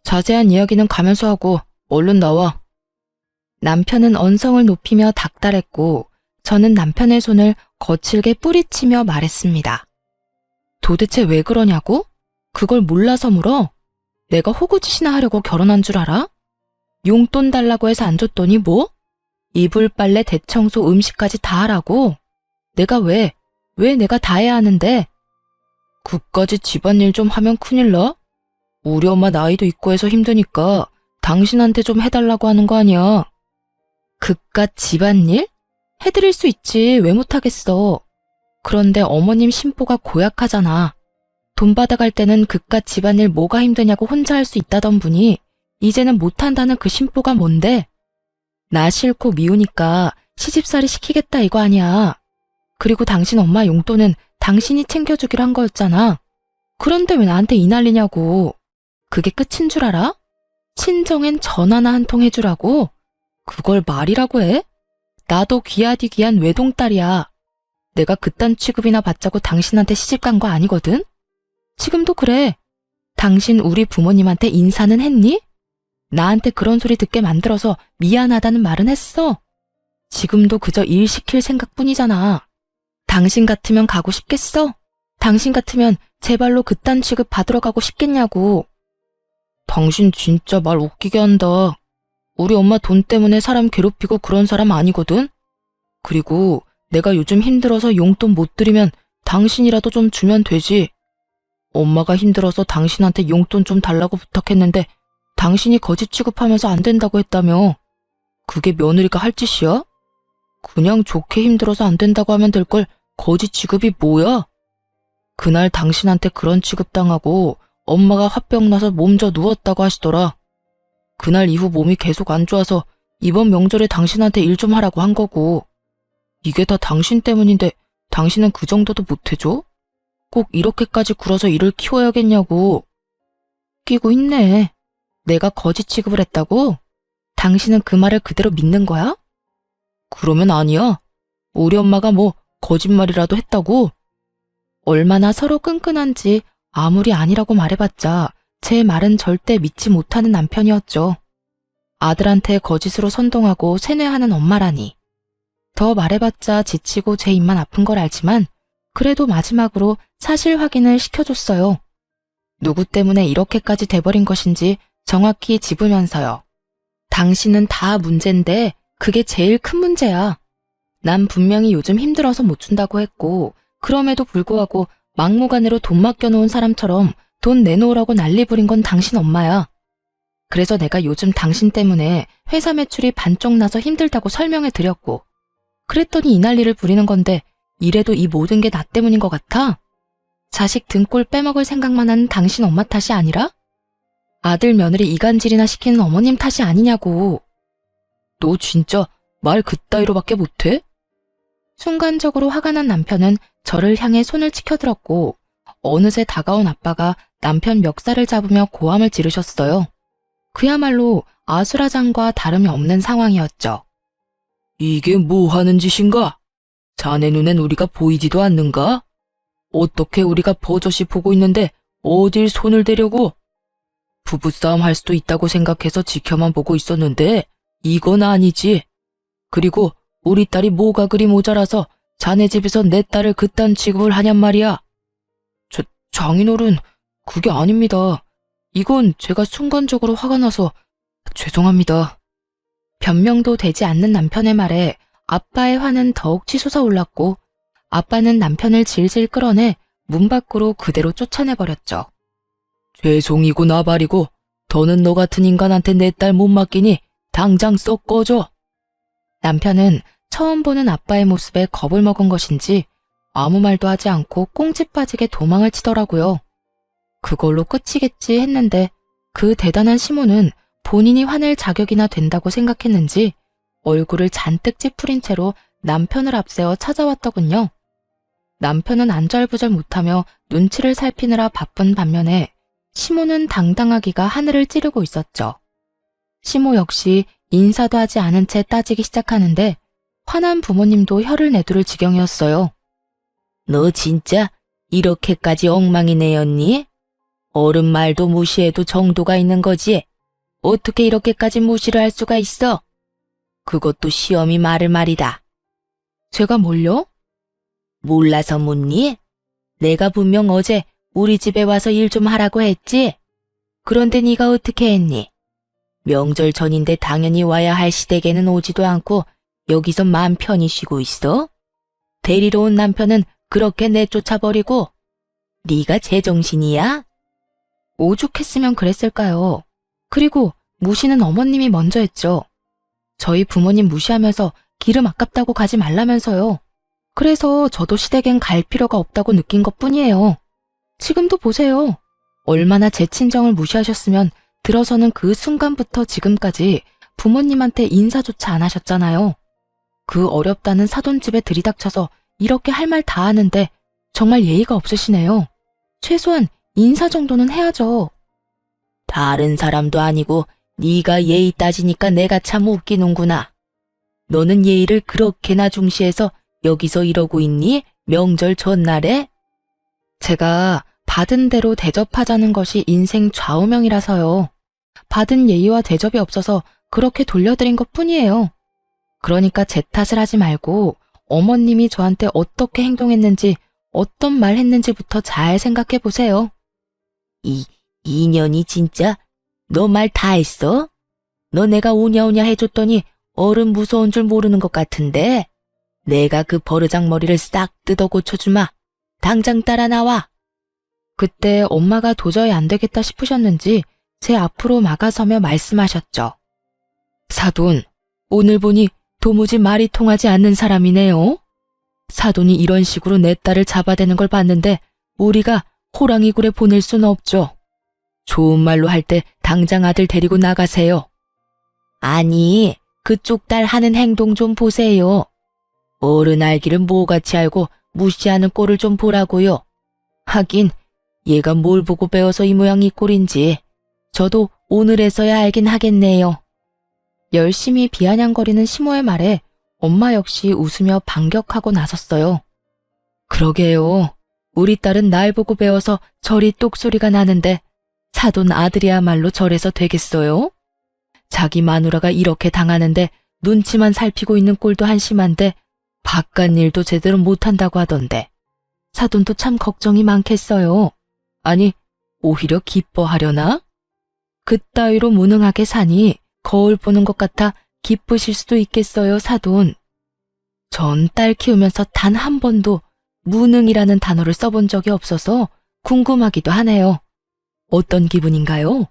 자세한 이야기는 가면서 하고 얼른 나와. 남편은 언성을 높이며 닥달했고 저는 남편의 손을 거칠게 뿌리치며 말했습니다. 도대체 왜 그러냐고? 그걸 몰라서 물어? 내가 호구짓이나 하려고 결혼한 줄 알아? 용돈 달라고 해서 안 줬더니 뭐? 이불 빨래 대청소 음식까지 다 하라고? 내가 왜 내가 다 해야 하는데? 그까지 집안일 좀 하면 큰일 나? 우리 엄마 나이도 있고 해서 힘드니까 당신한테 좀 해달라고 하는 거 아니야. 그깟 집안일? 해드릴 수 있지 왜 못하겠어. 그런데 어머님 심보가 고약하잖아. 돈 받아갈 때는 그깟 집안일 뭐가 힘드냐고 혼자 할 수 있다던 분이 이제는 못한다는 그 심보가 뭔데? 나 싫고 미우니까 시집살이 시키겠다 이거 아니야. 그리고 당신 엄마 용돈은 당신이 챙겨주기로 한 거였잖아. 그런데 왜 나한테 이 난리냐고. 그게 끝인 줄 알아? 친정엔 전화나 한 통 해주라고? 그걸 말이라고 해? 나도 귀하디 귀한 외동딸이야. 내가 그딴 취급이나 받자고 당신한테 시집간 거 아니거든? 지금도 그래. 당신 우리 부모님한테 인사는 했니? 나한테 그런 소리 듣게 만들어서 미안하다는 말은 했어. 지금도 그저 일 시킬 생각뿐이잖아. 당신 같으면 가고 싶겠어? 당신 같으면 제발로 그딴 취급 받으러 가고 싶겠냐고. 당신 진짜 말 웃기게 한다. 우리 엄마 돈 때문에 사람 괴롭히고 그런 사람 아니거든? 그리고 내가 요즘 힘들어서 용돈 못 드리면 당신이라도 좀 주면 되지. 엄마가 힘들어서 당신한테 용돈 좀 달라고 부탁했는데 당신이 거짓 취급하면서 안 된다고 했다며. 그게 며느리가 할 짓이야? 그냥 좋게 힘들어서 안 된다고 하면 될 걸 거짓 취급이 뭐야? 그날 당신한테 그런 취급당하고 엄마가 화병 나서 몸져 누웠다고 하시더라. 그날 이후 몸이 계속 안 좋아서 이번 명절에 당신한테 일 좀 하라고 한 거고. 이게 다 당신 때문인데 당신은 그 정도도 못 해줘? 꼭 이렇게까지 굴어서 일을 키워야겠냐고. 끼고 있네. 내가 거짓 취급을 했다고? 당신은 그 말을 그대로 믿는 거야? 그러면 아니야. 우리 엄마가 뭐 거짓말이라도 했다고? 얼마나 서로 끈끈한지 아무리 아니라고 말해봤자 제 말은 절대 믿지 못하는 남편이었죠. 아들한테 거짓으로 선동하고 세뇌하는 엄마라니. 더 말해봤자 지치고 제 입만 아픈 걸 알지만 그래도 마지막으로 사실 확인을 시켜줬어요. 누구 때문에 이렇게까지 돼버린 것인지 정확히 짚으면서요. 당신은 다 문제인데 그게 제일 큰 문제야. 난 분명히 요즘 힘들어서 못 준다고 했고 그럼에도 불구하고 막무가내로 돈 맡겨놓은 사람처럼 돈 내놓으라고 난리 부린 건 당신 엄마야. 그래서 내가 요즘 당신 때문에 회사 매출이 반쪽 나서 힘들다고 설명해 드렸고 그랬더니 이 난리를 부리는 건데 이래도 이 모든 게 나 때문인 것 같아? 자식 등골 빼먹을 생각만 하는 당신 엄마 탓이 아니라? 아들 며느리 이간질이나 시키는 어머님 탓이 아니냐고. 너 진짜 말 그따위로밖에 못해? 순간적으로 화가 난 남편은 저를 향해 손을 치켜들었고 어느새 다가온 아빠가 남편 멱살을 잡으며 고함을 지르셨어요. 그야말로 아수라장과 다름이 없는 상황이었죠. 이게 뭐 하는 짓인가? 자네 눈엔 우리가 보이지도 않는가? 어떻게 우리가 버젓이 보고 있는데 어딜 손을 대려고? 부부싸움 할 수도 있다고 생각해서 지켜만 보고 있었는데 이건 아니지. 그리고 우리 딸이 뭐가 그리 모자라서 자네 집에서 내 딸을 그딴 취급을 하냔 말이야. 장인어른, 그게 아닙니다. 이건 제가 순간적으로 화가 나서 죄송합니다. 변명도 되지 않는 남편의 말에 아빠의 화는 더욱 치솟아올랐고 아빠는 남편을 질질 끌어내 문 밖으로 그대로 쫓아내버렸죠. 죄송이고 나발이고 더는 너 같은 인간한테 내 딸 못 맡기니 당장 썩 꺼져. 남편은 처음 보는 아빠의 모습에 겁을 먹은 것인지 아무 말도 하지 않고 꽁지 빠지게 도망을 치더라고요. 그걸로 끝이겠지 했는데 그 대단한 시모는 본인이 화낼 자격이나 된다고 생각했는지 얼굴을 잔뜩 찌푸린 채로 남편을 앞세워 찾아왔더군요. 남편은 안절부절 못하며 눈치를 살피느라 바쁜 반면에 시모는 당당하기가 하늘을 찌르고 있었죠. 시모 역시 인사도 하지 않은 채 따지기 시작하는데 화난 부모님도 혀를 내두를 지경이었어요. 너 진짜 이렇게까지 엉망이 내었니? 어른 말도 무시해도 정도가 있는 거지. 어떻게 이렇게까지 무시를 할 수가 있어? 그것도 시험이 말을 말이다. 제가 뭘요? 몰라서 묻니? 내가 분명 어제 우리 집에 와서 일 좀 하라고 했지? 그런데 네가 어떻게 했니? 명절 전인데 당연히 와야 할 시댁에는 오지도 않고 여기서 마음 편히 쉬고 있어? 데리러 온 남편은 그렇게 내쫓아버리고 네가 제정신이야? 오죽했으면 그랬을까요? 그리고 무시는 어머님이 먼저 했죠. 저희 부모님 무시하면서 기름 아깝다고 가지 말라면서요. 그래서 저도 시댁엔 갈 필요가 없다고 느낀 것뿐이에요. 지금도 보세요. 얼마나 제 친정을 무시하셨으면 들어서는 그 순간부터 지금까지 부모님한테 인사조차 안 하셨잖아요. 그 어렵다는 사돈집에 들이닥쳐서 이렇게 할 말 다 하는데 정말 예의가 없으시네요. 최소한 인사 정도는 해야죠. 다른 사람도 아니고 네가 예의 따지니까 내가 참 웃기는구나. 너는 예의를 그렇게나 중시해서 여기서 이러고 있니? 명절 전날에? 제가 받은 대로 대접하자는 것이 인생 좌우명이라서요. 받은 예의와 대접이 없어서 그렇게 돌려드린 것뿐이에요. 그러니까 제 탓을 하지 말고 어머님이 저한테 어떻게 행동했는지 어떤 말 했는지부터 잘 생각해 보세요. 이년이 진짜 너 말 다 했어? 너 내가 오냐오냐 해줬더니 어른 무서운 줄 모르는 것 같은데 내가 그 버르장머리를 싹 뜯어 고쳐주마. 당장 따라 나와. 그때 엄마가 도저히 안 되겠다 싶으셨는지 제 앞으로 막아서며 말씀하셨죠. 사돈, 오늘 보니 도무지 말이 통하지 않는 사람이네요. 사돈이 이런 식으로 내 딸을 잡아대는 걸 봤는데 우리가 호랑이 굴에 보낼 수는 없죠. 좋은 말로 할 때 당장 아들 데리고 나가세요. 아니, 그쪽 딸 하는 행동 좀 보세요. 어른 알기를 뭐같이 알고 무시하는 꼴을 좀 보라고요. 하긴 얘가 뭘 보고 배워서 이 모양 이 꼴인지 저도 오늘에서야 알긴 하겠네요. 열심히 비아냥거리는 시모의 말에 엄마 역시 웃으며 반격하고 나섰어요. 그러게요. 우리 딸은 날 보고 배워서 저리 똑소리가 나는데 사돈 아들이야말로 저래서 되겠어요? 자기 마누라가 이렇게 당하는데 눈치만 살피고 있는 꼴도 한심한데 바깥 일도 제대로 못한다고 하던데 사돈도 참 걱정이 많겠어요. 아니, 오히려 기뻐하려나? 그따위로 무능하게 사니 거울 보는 것 같아 기쁘실 수도 있겠어요, 사돈. 전 딸 키우면서 단 한 번도 무능이라는 단어를 써본 적이 없어서 궁금하기도 하네요. 어떤 기분인가요?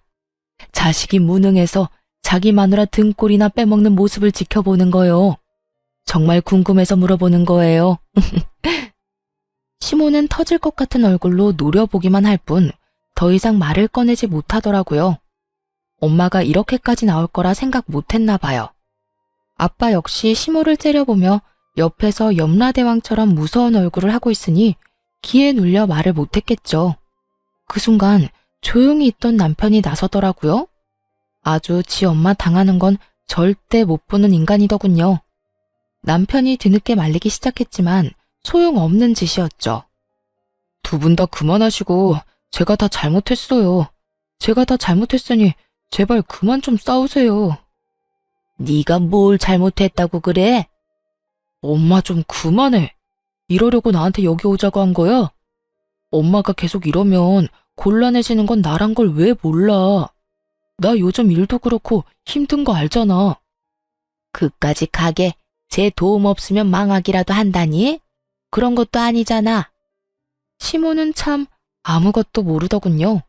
자식이 무능해서 자기 마누라 등골이나 빼먹는 모습을 지켜보는 거요. 정말 궁금해서 물어보는 거예요. 시모는 터질 것 같은 얼굴로 노려보기만 할 뿐 더 이상 말을 꺼내지 못하더라고요. 엄마가 이렇게까지 나올 거라 생각 못했나 봐요. 아빠 역시 시모를 째려보며 옆에서 염라대왕처럼 무서운 얼굴을 하고 있으니 기에 눌려 말을 못했겠죠. 그 순간 조용히 있던 남편이 나서더라고요. 아주 지 엄마 당하는 건 절대 못 보는 인간이더군요. 남편이 뒤늦게 말리기 시작했지만 소용없는 짓이었죠. 두 분 다 그만하시고 제가 다 잘못했어요. 제가 다 잘못했으니 제발 그만 좀 싸우세요. 네가 뭘 잘못했다고 그래? 엄마 좀 그만해. 이러려고 나한테 여기 오자고 한 거야? 엄마가 계속 이러면 곤란해지는 건 나란 걸 왜 몰라. 나 요즘 일도 그렇고 힘든 거 알잖아. 그까지 가게 제 도움 없으면 망하기라도 한다니? 그런 것도 아니잖아. 시모는 참 아무것도 모르더군요.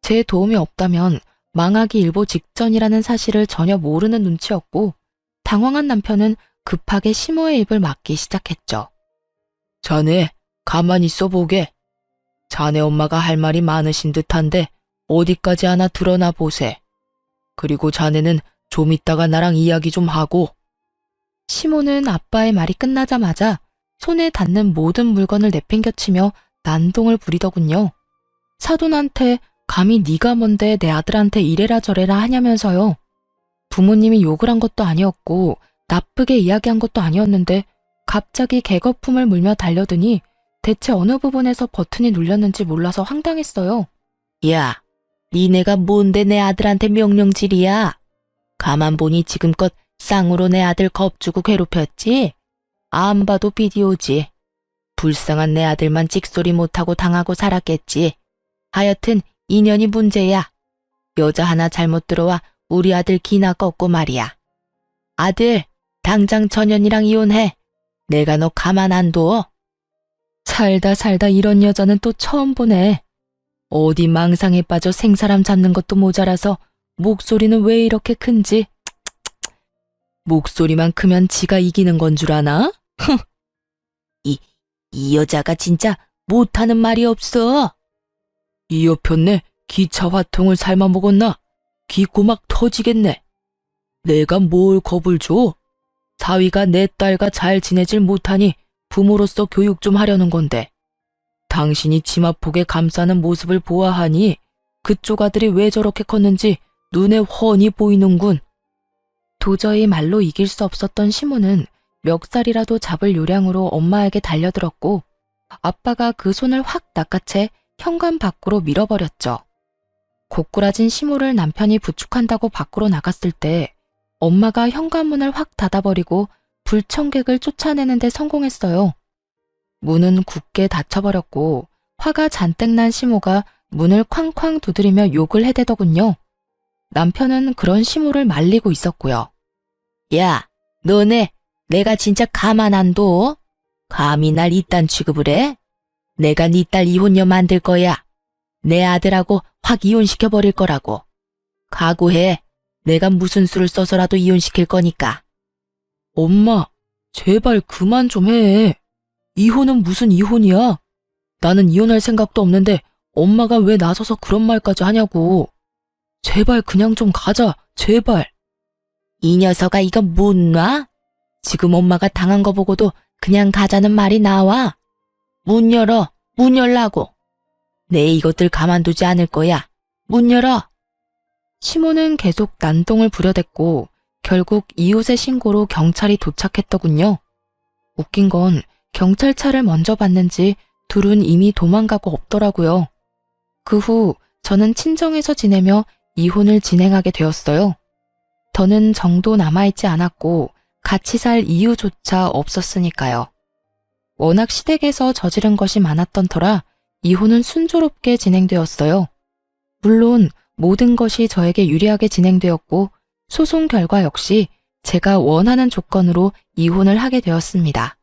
제 도움이 없다면 망하기 일보 직전이라는 사실을 전혀 모르는 눈치였고 당황한 남편은 급하게 시모의 입을 막기 시작했죠. 자네, 가만히 있어 보게. 자네 엄마가 할 말이 많으신 듯한데 어디까지 하나 드러나 보세. 그리고 자네는 좀 이따가 나랑 이야기 좀 하고. 시모는 아빠의 말이 끝나자마자 손에 닿는 모든 물건을 내팽겨치며 난동을 부리더군요. 사돈한테 감히 네가 뭔데 내 아들한테 이래라 저래라 하냐면서요. 부모님이 욕을 한 것도 아니었고 나쁘게 이야기한 것도 아니었는데 갑자기 개거품을 물며 달려드니 대체 어느 부분에서 버튼이 눌렸는지 몰라서 황당했어요. 야, 니네가 뭔데 내 아들한테 명령질이야? 가만 보니 지금껏 쌍으로 내 아들 겁주고 괴롭혔지? 안 봐도 비디오지. 불쌍한 내 아들만 찍소리 못하고 당하고 살았겠지. 하여튼 인연이 문제야. 여자 하나 잘못 들어와 우리 아들 기나 꺾고 말이야. 아들, 당장 전현이랑 이혼해. 내가 너 가만 안 둬. 살다 이런 여자는 또 처음 보네. 어디 망상에 빠져 생사람 잡는 것도 모자라서 목소리는 왜 이렇게 큰지. 목소리만 크면 지가 이기는 건 줄 아나? 이 여자가 진짜 못하는 말이 없어. 이 여편네 기차 화통을 삶아 먹었나? 귀 꼬막 터지겠네. 내가 뭘 겁을 줘? 사위가 내 딸과 잘 지내질 못하니 부모로서 교육 좀 하려는 건데. 당신이 치마폭에 감싸는 모습을 보아하니 그쪽 아들이 왜 저렇게 컸는지 눈에 훤히 보이는군. 도저히 말로 이길 수 없었던 시모는 멱살이라도 잡을 요량으로 엄마에게 달려들었고 아빠가 그 손을 확 낚아채 현관 밖으로 밀어버렸죠. 고꾸라진 시모를 남편이 부축한다고 밖으로 나갔을 때 엄마가 현관문을 확 닫아버리고 불청객을 쫓아내는 데 성공했어요. 문은 굳게 닫혀버렸고 화가 잔뜩 난 시모가 문을 쾅쾅 두드리며 욕을 해대더군요. 남편은 그런 시모를 말리고 있었고요. 야, 너네 내가 진짜 가만 안 둬? 감히 날 이딴 취급을 해? 내가 네 딸 이혼녀 만들 거야. 내 아들하고 확 이혼시켜버릴 거라고. 각오해. 내가 무슨 수를 써서라도 이혼시킬 거니까. 엄마, 제발 그만 좀 해. 이혼은 무슨 이혼이야? 나는 이혼할 생각도 없는데 엄마가 왜 나서서 그런 말까지 하냐고. 제발 그냥 좀 가자, 제발. 이 녀석아 이거 못 놔? 지금 엄마가 당한 거 보고도 그냥 가자는 말이 나와. 문 열어, 문 열라고. 내 이것들 가만두지 않을 거야. 문 열어. 시모는 계속 난동을 부려댔고 결국 이웃의 신고로 경찰이 도착했더군요. 웃긴 건 경찰차를 먼저 봤는지 둘은 이미 도망가고 없더라고요. 그 후 저는 친정에서 지내며 이혼을 진행하게 되었어요. 더는 정도 남아있지 않았고 같이 살 이유조차 없었으니까요. 워낙 시댁에서 저지른 것이 많았던 터라 이혼은 순조롭게 진행되었어요. 물론 모든 것이 저에게 유리하게 진행되었고 소송 결과 역시 제가 원하는 조건으로 이혼을 하게 되었습니다.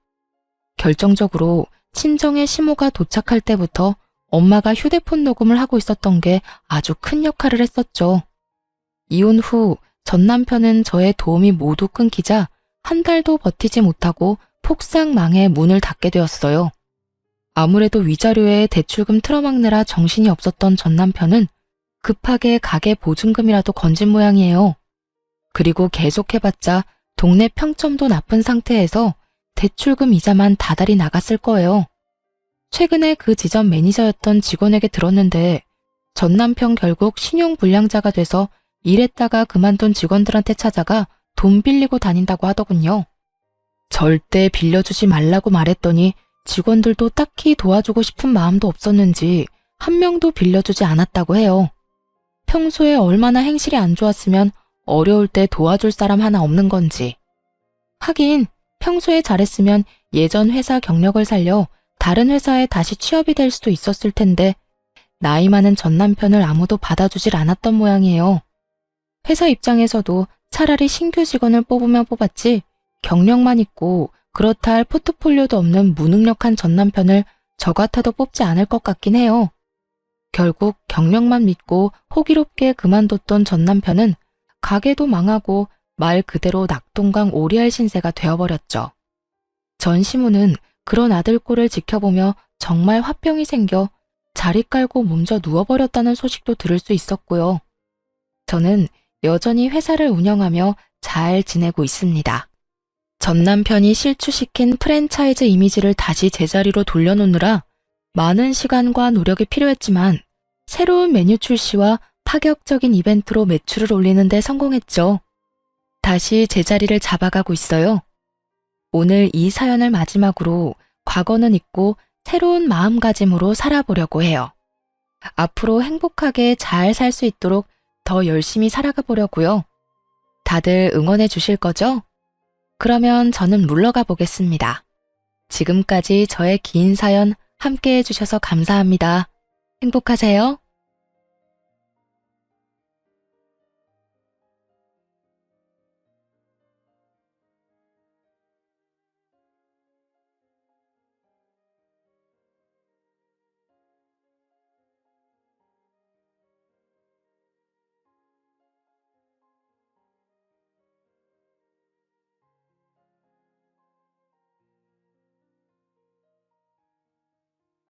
결정적으로 친정의 시모가 도착할 때부터 엄마가 휴대폰 녹음을 하고 있었던 게 아주 큰 역할을 했었죠. 이혼 후 전 남편은 저의 도움이 모두 끊기자 한 달도 버티지 못하고 폭삭 망해 문을 닫게 되었어요. 아무래도 위자료에 대출금 틀어막느라 정신이 없었던 전 남편은 급하게 가게 보증금이라도 건진 모양이에요. 그리고 계속해봤자 동네 평점도 나쁜 상태에서 대출금 이자만 다달이 나갔을 거예요. 최근에 그 지점 매니저였던 직원에게 들었는데 전 남편 결국 신용불량자가 돼서 일했다가 그만둔 직원들한테 찾아가 돈 빌리고 다닌다고 하더군요. 절대 빌려주지 말라고 말했더니 직원들도 딱히 도와주고 싶은 마음도 없었는지 한 명도 빌려주지 않았다고 해요. 평소에 얼마나 행실이 안 좋았으면 어려울 때 도와줄 사람 하나 없는 건지. 하긴 평소에 잘했으면 예전 회사 경력을 살려 다른 회사에 다시 취업이 될 수도 있었을 텐데 나이 많은 전 남편을 아무도 받아주질 않았던 모양이에요. 회사 입장에서도 차라리 신규 직원을 뽑으면 뽑았지 경력만 있고 그렇다 할 포트폴리오도 없는 무능력한 전 남편을 저 같아도 뽑지 않을 것 같긴 해요. 결국 경력만 믿고 호기롭게 그만뒀던 전 남편은 가게도 망하고 말 그대로 낙동강 오리알 신세가 되어버렸죠. 전 시무는 그런 아들 꼴을 지켜보며 정말 화병이 생겨 자리 깔고 몸져 누워버렸다는 소식도 들을 수 있었고요. 저는 여전히 회사를 운영하며 잘 지내고 있습니다. 전 남편이 실추시킨 프랜차이즈 이미지를 다시 제자리로 돌려놓느라 많은 시간과 노력이 필요했지만 새로운 메뉴 출시와 파격적인 이벤트로 매출을 올리는 데 성공했죠. 다시 제자리를 잡아가고 있어요. 오늘 이 사연을 마지막으로 과거는 잊고 새로운 마음가짐으로 살아보려고 해요. 앞으로 행복하게 잘 살 수 있도록 더 열심히 살아가 보려고요. 다들 응원해 주실 거죠? 그러면 저는 물러가 보겠습니다. 지금까지 저의 긴 사연 함께 해주셔서 감사합니다. 행복하세요.